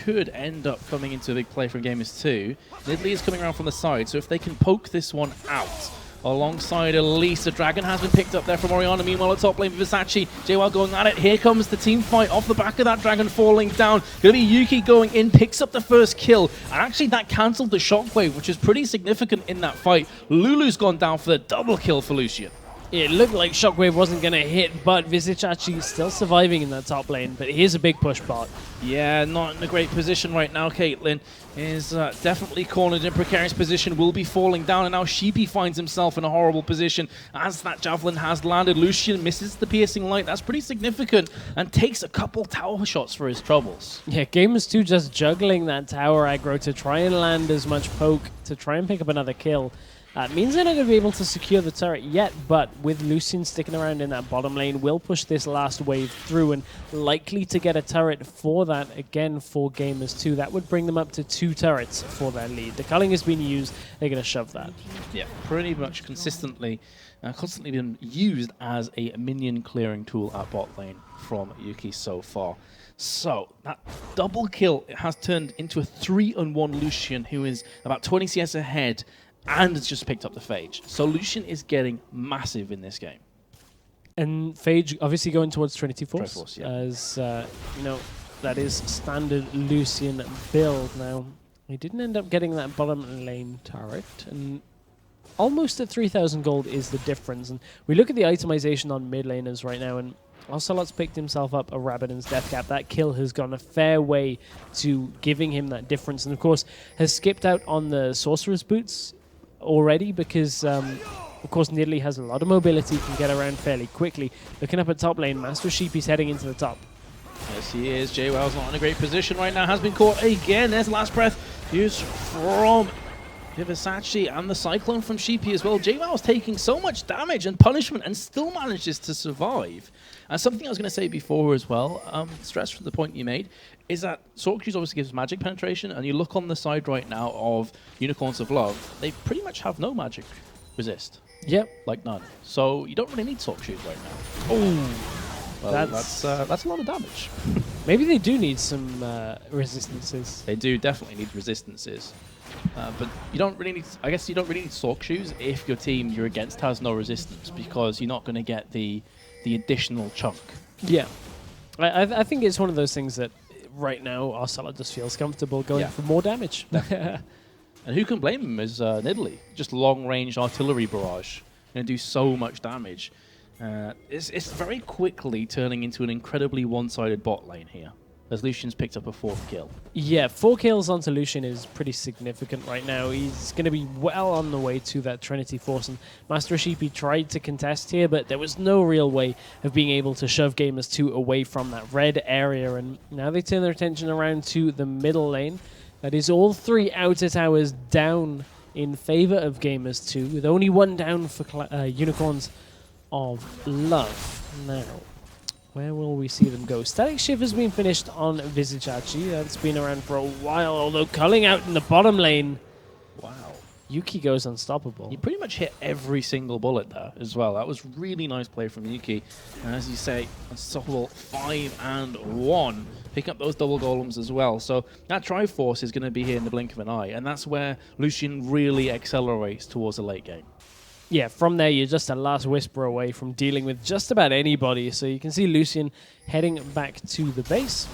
could end up coming into a big play from Gamers 2. Nidalee is coming around from the side, so if they can poke this one out, alongside Elise, the Dragon has been picked up there from Orianna. Meanwhile, at top lane, Vivasachi, JWoww going at it. Here comes the team fight off the back of that Dragon falling down. Gonna be Yuki going in, picks up the first kill. And actually, that cancelled the shockwave, which is pretty significant in that fight. Lulu's gone down for the double kill for Lucian. It looked like Shockwave wasn't going to hit, but Vivasachi still surviving in that top lane. But here's a big push bot. Yeah, not in a great position right now. Caitlyn is definitely cornered in a precarious position, will be falling down, and now Sheepy finds himself in a horrible position as that javelin has landed. Lucian misses the piercing light. That's pretty significant, and takes a couple tower shots for his troubles. Yeah, Gamers 2 just juggling that tower aggro to try and land as much poke to try and pick up another kill. It means they're not going to be able to secure the turret yet, but with Lucian sticking around in that bottom lane, will push this last wave through and likely to get a turret for that, again, for Gamers 2. That would bring them up to 2 turrets for their lead. The culling has been used. They're going to shove that. Yeah, pretty much constantly been used as a minion clearing tool at bot lane from Yuki so far. So, that double kill has turned into a 3-on-1 Lucian, who is about 20 CS ahead, and has just picked up the Phage. So Lucian is getting massive in this game. And Phage obviously going towards Trinity Force, yeah. As, you know, that is standard Lucian build. Now, he didn't end up getting that bottom lane turret, and almost at 3,000 gold is the difference. And we look at the itemization on mid laners right now, and Ocelot's picked himself up a Rabadon's Death Cap. That kill has gone a fair way to giving him that difference, and of course has skipped out on the Sorcerer's Boots already because, of course, Nidalee has a lot of mobility, can get around fairly quickly. Looking up at top lane, Master Sheepy's heading into the top. Yes, he is. JWoww's not in a great position right now. Has been caught again. There's the last breath used from Vivasachi and the Cyclone from Sheepy as well. JWoww's taking so much damage and punishment and still manages to survive. And something I was going to say before as well, stress from the point you made, is that Sork Shoes obviously gives magic penetration, and you look on the side right now of Unicorns of Love, they pretty much have no magic resist. Yep. Like none. So you don't really need Sork Shoes right now. Oh, well, that's a lot of damage. Maybe they do need some resistances. They do definitely need resistances. But you don't really need, I guess you don't really need Sork Shoes if your team you're against has no resistance, because you're not going to get the additional chunk. Yeah. I think it's one of those things that right now Ocelot just feels comfortable going for more damage. And who can blame him is Nidalee. Just long-range artillery barrage. Going to do so much damage. It's very quickly turning into an incredibly one-sided bot lane here, as Lucian's picked up a 4th kill. Yeah, 4 kills onto Lucian is pretty significant right now. He's going to be well on the way to that Trinity Force, and Master Sheepy tried to contest here, but there was no real way of being able to shove Gamers 2 away from that red area, and now they turn their attention around to the middle lane. That is all 3 outer towers down in favor of Gamers 2, with only 1 down for Unicorns of Love. Now, where will we see them go? Static Shift has been finished on Vivasachi. That's been around for a while, although culling out in the bottom lane. Wow. Yuki goes unstoppable. He pretty much hit every single bullet there as well. That was really nice play from Yuki. And as you say, unstoppable 5 and 1. Picking up those double golems as well. So that Triforce is going to be here in the blink of an eye. And that's where Lucian really accelerates towards the late game. Yeah, from there, you're just a last whisper away from dealing with just about anybody. So you can see Lucian heading back to the base.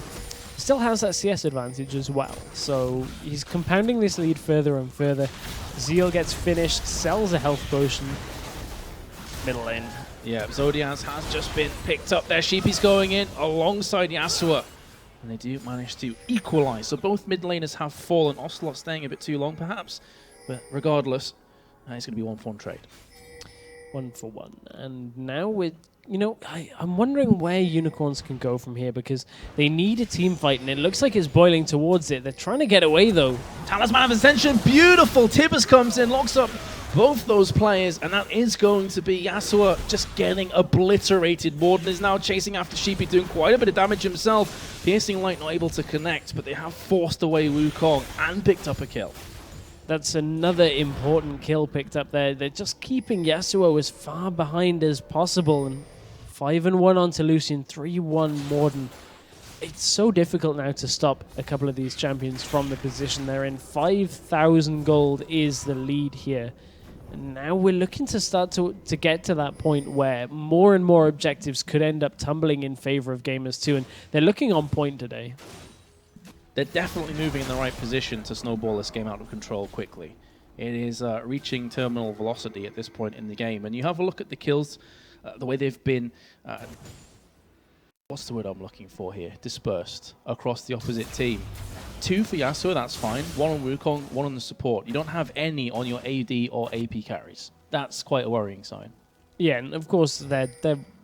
Still has that CS advantage as well. So he's compounding this lead further and further. Zeal gets finished, sells a health potion. Middle lane. Yeah, Zodiaz has just been picked up there. Sheepy's going in alongside Yasuo. And they do manage to equalize. So both mid laners have fallen. Ocelot staying a bit too long, perhaps. But regardless, it's going to be 1-for-1 trade. 1-for-1. And now we're... You know, I'm wondering where Unicorns can go from here because they need a team fight, and it looks like it's boiling towards it. They're trying to get away, though. Talisman of Ascension, beautiful. Tibbers comes in, locks up both those players, and that is going to be Yasuo just getting obliterated. Morden is now chasing after Sheepy, doing quite a bit of damage himself. Piercing Light not able to connect, but they have forced away Wukong and picked up a kill. That's another important kill picked up there. They're just keeping Yasuo as far behind as possible, and 5 and 1 onto Lucian, 3-1 Morden. It's so difficult now to stop a couple of these champions from the position they're in. 5,000 gold is the lead here. And now we're looking to start to get to that point where more and more objectives could end up tumbling in favor of Gamers 2, and they're looking on point today. They're definitely moving in the right position to snowball this game out of control quickly. It is reaching terminal velocity at this point in the game. And you have a look at the kills, the way they've been, what's the word I'm looking for here? Dispersed across the opposite team. 2 for Yasuo, that's fine. 1 on Wukong, 1 on the support. You don't have any on your AD or AP carries. That's quite a worrying sign. Yeah, and of course,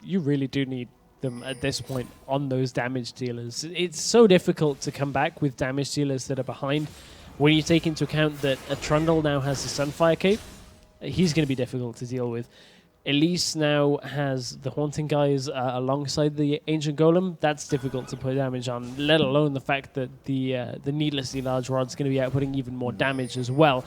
you really do need them at this point on those damage dealers. It's so difficult to come back with damage dealers that are behind. When you take into account that a Trundle now has the Sunfire Cape, he's going to be difficult to deal with. Elise now has the Haunting guys alongside the Ancient Golem. That's difficult to put damage on, let alone the fact that the needlessly large rod's going to be outputting even more damage as well.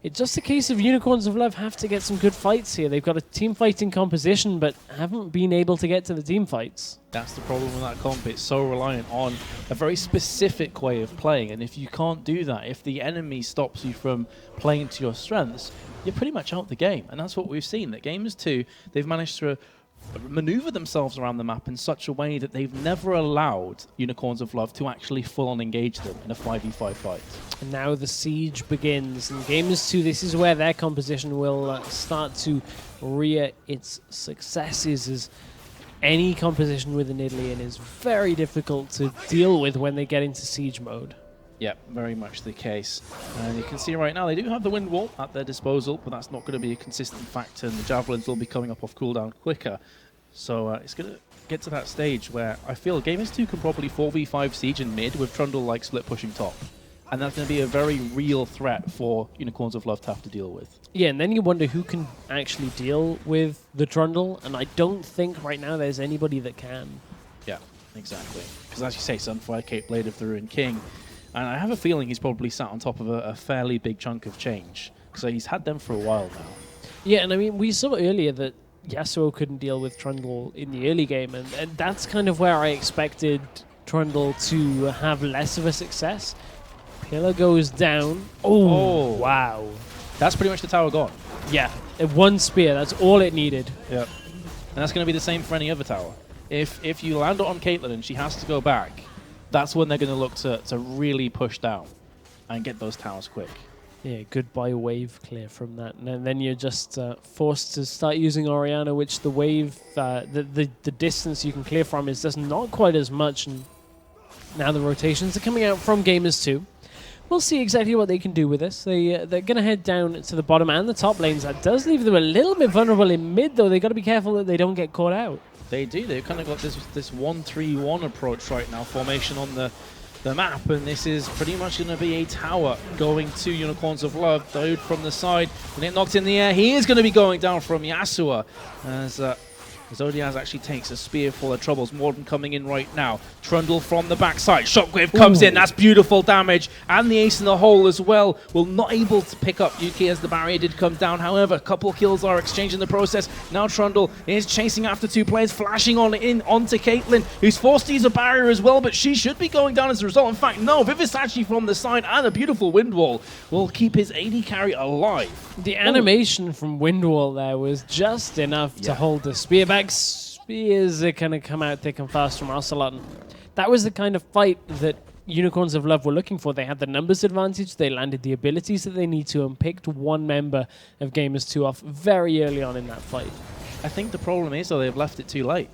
It's just a case of Unicorns of Love have to get some good fights here. They've got a team fighting composition, but haven't been able to get to the team fights. That's the problem with that comp. It's so reliant on a very specific way of playing. And if you can't do that, if the enemy stops you from playing to your strengths, you're pretty much out the game. And that's what we've seen. That Gamers 2, they've managed to maneuver themselves around the map in such a way that they've never allowed Unicorns of Love to actually full-on engage them in a 5v5 fight. And now the siege begins. And Gamers 2, this is where their composition will start to rear its successes, as any composition with an Idlian is very difficult to deal with when they get into siege mode. Yeah, very much the case. And you can see right now they do have the wind wall at their disposal, but that's not going to be a consistent factor, and the javelins will be coming up off cooldown quicker. So it's going to get to that stage where I feel Gamers 2 can probably 4v5 siege in mid with Trundle like split pushing top. And that's going to be a very real threat for Unicorns of Love to have to deal with. Yeah, and then you wonder who can actually deal with the Trundle, and I don't think right now there's anybody that can. Yeah, exactly. Because as you say, Sunfire Cape, Blade of the Ruined King. And I have a feeling he's probably sat on top of a fairly big chunk of change. So he's had them for a while now. Yeah, and I mean, we saw earlier that Yasuo couldn't deal with Trundle in the early game, and that's kind of where I expected Trundle to have less of a success. Pillar goes down. Oh, wow. That's pretty much the tower gone. Yeah, one spear, that's all it needed. Yep. And that's going to be the same for any other tower. If you land it on Caitlyn and she has to go back, that's when they're going to look to really push down and get those towers quick. Yeah, goodbye wave clear from that. And then you're just forced to start using Orianna, which the wave, the distance you can clear from is just not quite as much. And now the rotations are coming out from Gamers 2. We'll see exactly what they can do with this. They're going to head down to the bottom and the top lanes. That does leave them a little bit vulnerable in mid, though. They've got to be careful that they don't get caught out. They do. They've kind of got this 1-3-1 approach right now, formation on the map, and this is pretty much going to be a tower going to Unicorns of Love. Dude from the side, when it knocked in the air, he is going to be going down from Yasuo as Zodiaz actually takes a spear for their troubles. Morden coming in right now. Trundle from the backside. Shockwave comes in. That's beautiful damage. And the ace in the hole as well. Will not able to pick up Yuki as the barrier did come down. However, a couple kills are exchanged in the process. Now Trundle is chasing after two players, flashing onto Caitlyn, who's forced to use a barrier as well, but she should be going down as a result. In fact, no, Vivisachi from the side and a beautiful wind wall will keep his AD carry alive. The animation from Windwall there was just enough to hold the spear back. Spears are going to come out thick and fast from Ocelot. That was the kind of fight that Unicorns of Love were looking for. They had the numbers advantage, they landed the abilities that they need to, and picked one member of Gamers 2 off very early on in that fight. I think the problem is, though, they've left it too late.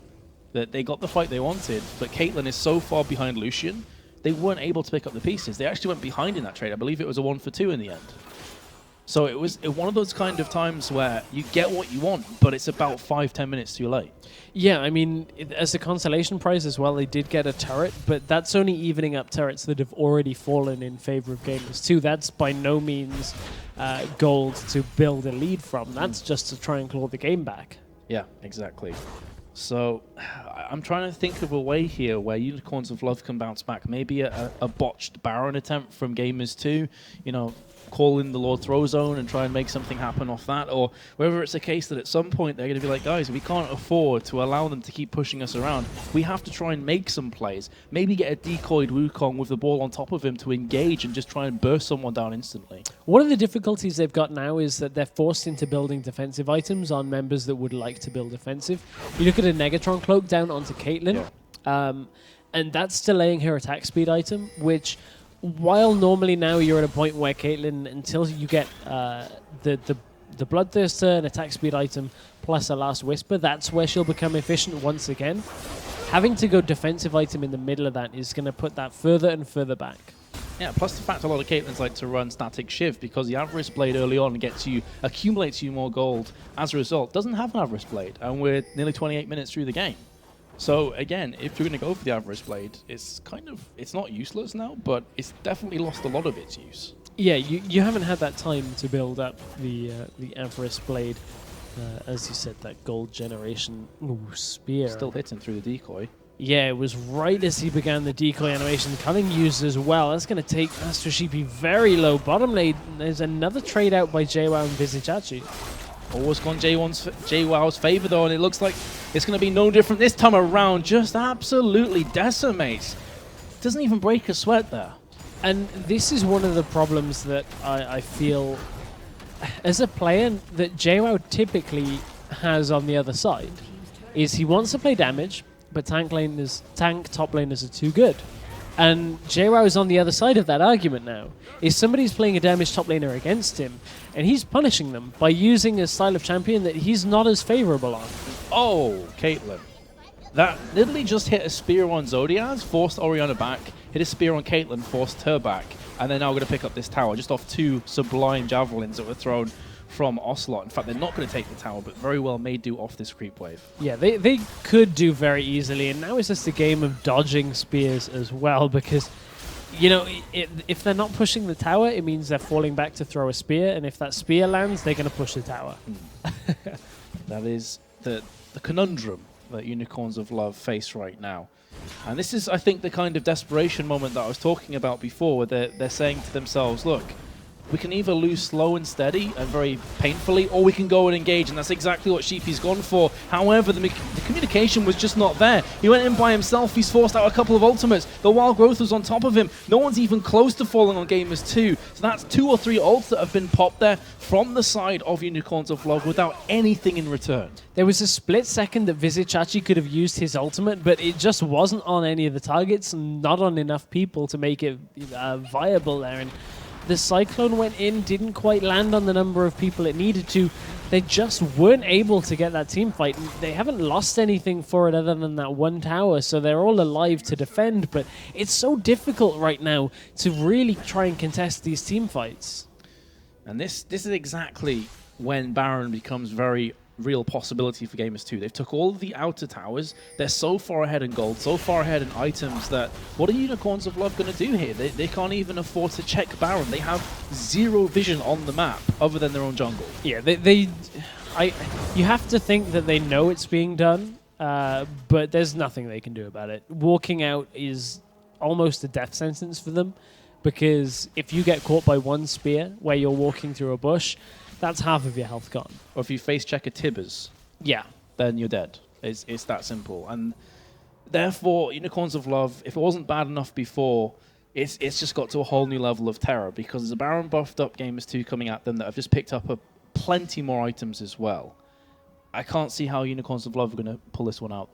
That they got the fight they wanted, but Caitlyn is so far behind Lucian, they weren't able to pick up the pieces. They actually went behind in that trade. I believe it was a 1-for-2 in the end. So it was one of those kind of times where you get what you want, but it's about 5-10 minutes too late. Yeah, I mean, as a consolation prize as well, they did get a turret, but that's only evening up turrets that have already fallen in favor of Gamers 2. That's by no means gold to build a lead from. That's just to try and claw the game back. Yeah, exactly. So I'm trying to think of a way here where Unicorns of Love can bounce back. Maybe a botched Baron attempt from Gamers 2, you know, call in the Lord Throw Zone and try and make something happen off that, or whether it's a case that at some point they're going to be like, guys, we can't afford to allow them to keep pushing us around. We have to try and make some plays. Maybe get a decoyed Wukong with the ball on top of him to engage and just try and burst someone down instantly. One of the difficulties they've got now is that they're forced into building defensive items on members that would like to build offensive. You look at a Negatron Cloak down onto Caitlyn, and that's delaying her attack speed item, which, while normally now you're at a point where Caitlyn, until you get the Bloodthirster, an attack speed item, plus a Last Whisper, that's where she'll become efficient once again. Having to go defensive item in the middle of that is going to put that further and further back. Yeah, plus the fact a lot of Caitlyn's like to run Static Shiv because the Avarice Blade early on accumulates you more gold. As a result, doesn't have an Avarice Blade, and we're nearly 28 minutes through the game. So again, if you're going to go for the Avarice Blade, it's not useless now, but it's definitely lost a lot of its use. Yeah, you haven't had that time to build up the Avarice Blade. As you said, that gold generation. Ooh, spear. Still hitting through the decoy. Yeah, it was right as he began the decoy animation. Cunning used as well. That's going to take Master Sheepy very low. Bottom lane, there's another trade out by JWoww and Vizichachi. Always gone JWoww's favor though, and it looks like it's going to be no different this time around. Just absolutely decimates. Doesn't even break a sweat there. And this is one of the problems that I feel as a player that JWoww typically has on the other side, is he wants to play damage, but tank top laners are too good. And JWoww is on the other side of that argument now. Is somebody's playing a damage top laner against him, and he's punishing them by using a style of champion that he's not as favorable on. Oh, Caitlyn. That literally just hit a spear on Zodiaz, forced Orianna back, hit a spear on Caitlyn, forced her back, and they're now going to pick up this tower just off two sublime javelins that were thrown from Ocelot. In fact, they're not going to take the tower, but very well may do off this creep wave. Yeah, they could do very easily, and now it's just a game of dodging spears as well, because, you know, if they're not pushing the tower, it means they're falling back to throw a spear, and if that spear lands, they're going to push the tower. That is the conundrum that Unicorns of Love face right now. And this is, I think, the kind of desperation moment that I was talking about before, where they're saying to themselves, look, we can either lose slow and steady and very painfully, or we can go and engage, and that's exactly what Sheepy's gone for. However, the communication was just not there. He went in by himself, he's forced out a couple of ultimates. The Wild Growth was on top of him. No one's even close to falling on Gamers 2. So that's 2 or 3 ults that have been popped there from the side of Unicorns of Love without anything in return. There was a split second that Vizichachi could have used his ultimate, but it just wasn't on any of the targets and not on enough people to make it viable there. And the Cyclone went in, didn't quite land on the number of people it needed to. They just weren't able to get that team fight. They haven't lost anything for it other than that one tower, so they're all alive to defend, but it's so difficult right now to really try and contest these team fights. And this is exactly when Baron becomes very real possibility for Gamers 2. They've took all of the outer towers. They're so far ahead in gold, so far ahead in items that what are Unicorns of Love going to do here? They can't even afford to check Baron. They have zero vision on the map other than their own jungle. Yeah, they You have to think that they know it's being done, but there's nothing they can do about it. Walking out is almost a death sentence for them, because if you get caught by one spear where you're walking through a bush, that's half of your health gone. Or if you face check a Tibbers, then you're dead. It's that simple. And therefore, Unicorns of Love, if it wasn't bad enough before, it's just got to a whole new level of terror, because there's a Baron buffed up Gamers 2 coming at them that have just picked up plenty more items as well. I can't see how Unicorns of Love are going to pull this one out.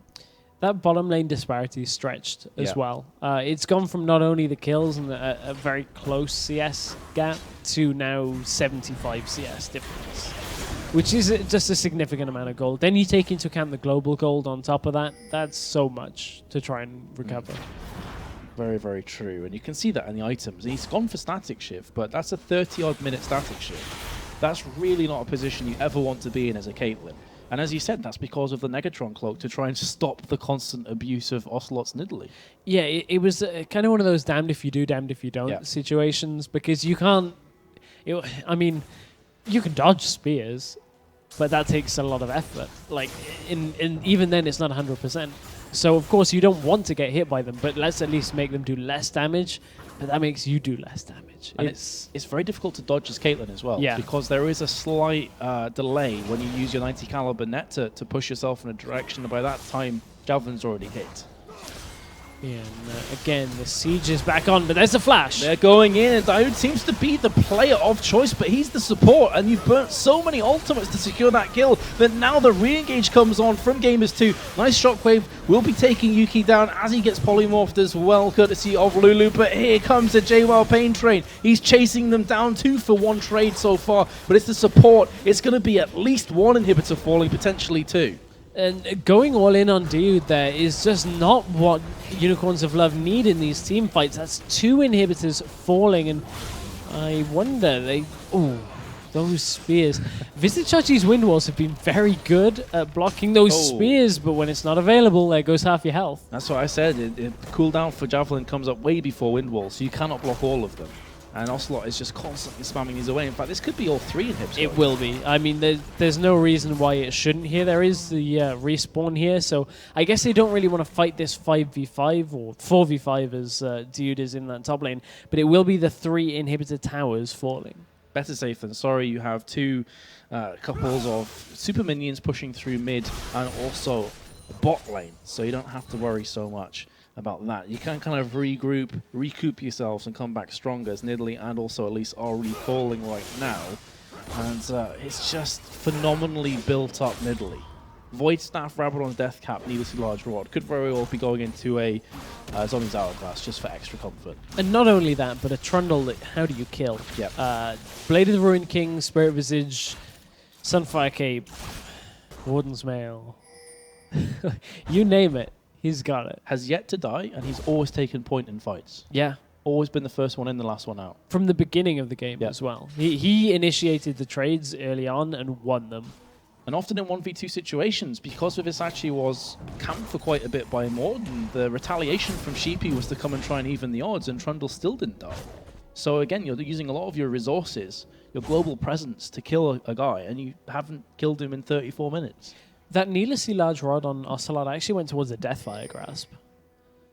That bottom lane disparity is stretched as well. It's gone from not only the kills and a very close CS gap to now 75 CS difference, which is just a significant amount of gold. Then you take into account the global gold on top of that. That's so much to try and recover. Very, very true. And you can see that in the items. He's gone for static shift, but that's a 30-odd minute static shift. That's really not a position you ever want to be in as a Caitlyn. And as you said, that's because of the Negatron cloak, to try and stop the constant abuse of Ocelot's Nidalee. Yeah, it was kind of one of those damned if you do, damned if you don't situations, because you can't... I mean, you can dodge spears, but that takes a lot of effort. Like, even then, it's not 100%. So, of course, you don't want to get hit by them, but let's at least make them do less damage, but that makes you do less damage. And it's very difficult to dodge as Caitlyn as well, because there is a slight delay when you use your 90 caliber net to push yourself in a direction, and by that time, Javelin's already hit. Yeah, and again, the siege is back on, but there's a flash. They're going in, and Diode seems to be the player of choice, but he's the support, and you've burnt so many ultimates to secure that kill that now the re-engage comes on from Gamers 2. Nice shockwave will be taking Yuki down as he gets polymorphed as well, courtesy of Lulu, but here comes the JWoww Pain Train. He's chasing them down 2 for 1 trade so far, but it's the support. It's going to be at least 1 inhibitor falling, potentially 2. And going all in on Dude there is just not what Unicorns of Love need in these team fights. That's 2 inhibitors falling, and I wonder, those spears. Visitachi's wind walls have been very good at blocking those spears, but when it's not available, there goes half your health. That's what I said. Cooldown for Javelin comes up way before wind walls, so you cannot block all of them. And Ocelot is just constantly spamming these away. In fact, this could be all 3 inhibs. It will be. I mean, there's no reason why it shouldn't here. There is the respawn here, so I guess they don't really want to fight this 5v5 or 4v5 as Dude is in that top lane, but it will be the 3 inhibitor towers falling. Better safe than sorry. You have 2 couples of super minions pushing through mid and also bot lane, so you don't have to worry so much about that. You can kind of regroup, recoup yourselves and come back stronger, as Nidalee and also Elise are recalling right now. And it's just phenomenally built up Nidalee. Void Staff, Rabadon's Death Cap, Needlessly Large Rod could very well be going into a Zombie's Hourglass just for extra comfort. And not only that, but a Trundle that how do you kill? Yep. Blade of the Ruined King, Spirit Visage, Sunfire Cape, Warden's Mail. You name it. He's got it. Has yet to die, and he's always taken point in fights. Yeah. Always been the first one in, the last one out. From the beginning of the game as well. He initiated the trades early on and won them. And often in 1v2 situations, because Vivisachi was camped for quite a bit by Morden, the retaliation from Sheepy was to come and try and even the odds, and Trundle still didn't die. So again, you're using a lot of your resources, your global presence to kill a guy, and you haven't killed him in 34 minutes. That needlessly large rod on Ocelot actually went towards a Deathfire Grasp.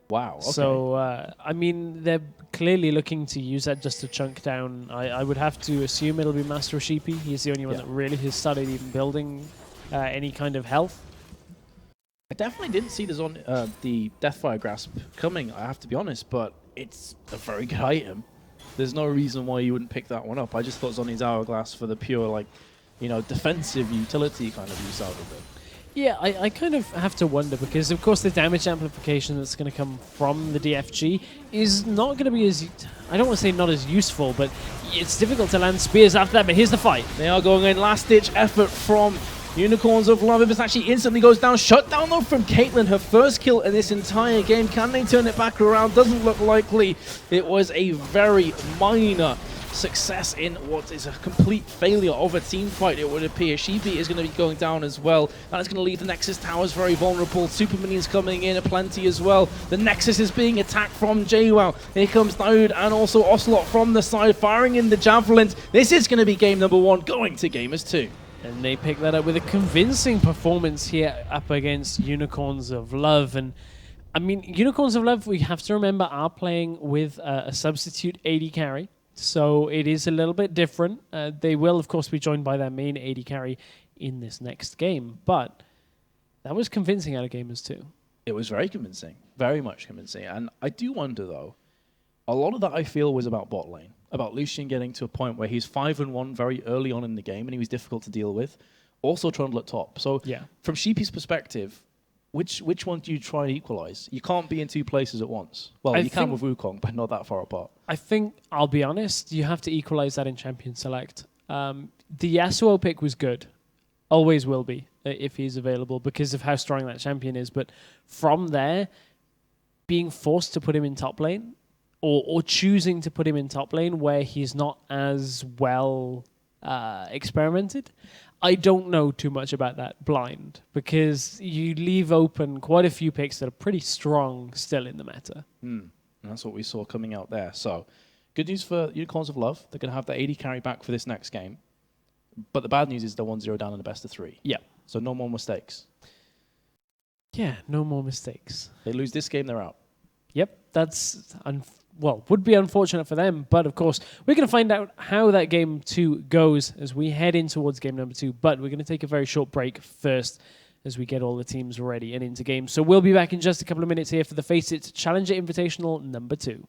Wow, okay. So, I mean, they're clearly looking to use that just to chunk down. I would have to assume it'll be Master of Sheepy. He's the only one that really has started even building any kind of health. I definitely didn't see the Deathfire Grasp coming, I have to be honest, but it's a very good item. There's no reason why you wouldn't pick that one up. I just thought Zoni's Hourglass for the pure, like, defensive utility kind of use out of it. Yeah, I kind of have to wonder, because of course the damage amplification that's going to come from the DFG is not going to be as, I don't want to say not as useful, but it's difficult to land spears after that. But here's the fight. They are going in, last ditch effort from Unicorns of Love. It actually instantly goes down. Shut down though from Caitlyn, her first kill in this entire game. Can they turn it back around? Doesn't look likely. It was a very minor success in what is a complete failure of a team fight, it would appear. Sheepy is going to be going down as well. That is going to leave the Nexus towers very vulnerable. Super minions coming in aplenty as well. The Nexus is being attacked from JWoww. Here comes Daoud and also Ocelot from the side, firing in the javelins. This is going to be game number 1, going to Gamers 2. And they pick that up with a convincing performance here up against Unicorns of Love. And I mean, Unicorns of Love, we have to remember, are playing with a substitute AD carry. So it is a little bit different. They will, of course, be joined by their main AD carry in this next game. But that was convincing out of Gamers too. It was very convincing. Very much convincing. And I do wonder, though, a lot of that I feel was about bot lane. About Lucian getting to a point where he's 5-1 very early on in the game and he was difficult to deal with. Also Trundle at top. So from Sheepy's perspective, which one do you try and equalize? You can't be in two places at once. Well, you can with Wukong, but not that far apart. I think, I'll be honest, you have to equalize that in Champion Select. The Yasuo pick was good. Always will be, if he's available, because of how strong that champion is. But from there, being forced to put him in top lane, or choosing to put him in top lane where he's not as well experimented, I don't know too much about that blind, because you leave open quite a few picks that are pretty strong still in the meta. And that's what we saw coming out there. So, good news for Unicorns of Love. They're going to have the AD carry back for this next game. But the bad news is they're 1-0 down in the best of 3. Yeah. So no more mistakes. Yeah, no more mistakes. They lose this game, they're out. Yep, that's... would be unfortunate for them, but of course, we're going to find out how that game 2 goes as we head in towards game number 2, but we're going to take a very short break first as we get all the teams ready and into games. So we'll be back in just a couple of minutes here for the FACEIT Challenger Invitational number 2.